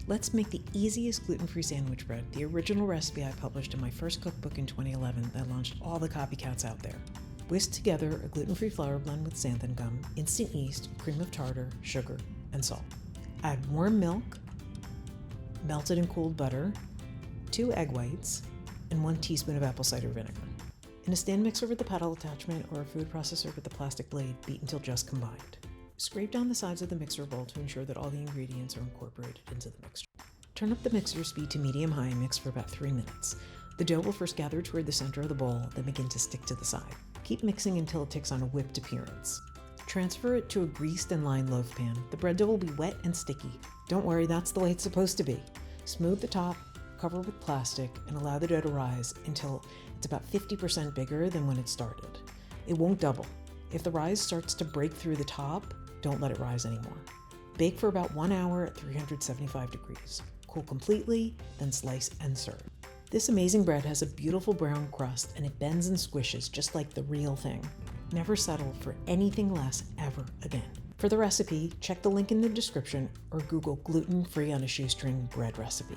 Let's make the easiest gluten-free sandwich bread, the original recipe I published in my first cookbook in 2011 that launched all the copycats out there. Whisk together a gluten-free flour blend with xanthan gum, instant yeast, cream of tartar, sugar, and salt. Add warm milk, melted and cooled butter, 2 egg whites, and 1 teaspoon of apple cider vinegar. In a stand mixer with the paddle attachment or a food processor with a plastic blade, beat until just combined. Scrape down the sides of the mixer bowl to ensure that all the ingredients are incorporated into the mixture. Turn up the mixer speed to medium-high and mix for about 3 minutes. The dough will first gather toward the center of the bowl, then begin to stick to the side. Keep mixing until it takes on a whipped appearance. Transfer it to a greased and lined loaf pan. The bread dough will be wet and sticky. Don't worry, that's the way it's supposed to be. Smooth the top, cover with plastic, and allow the dough to rise until it's about 50% bigger than when it started. It won't double. If the rise starts to break through the top, don't let it rise anymore. Bake for about 1 hour at 375 degrees. Cool completely, then slice and serve. This amazing bread has a beautiful brown crust and it bends and squishes just like the real thing. Never settle for anything less ever again. For the recipe, check the link in the description or Google gluten-free on a shoestring bread recipe.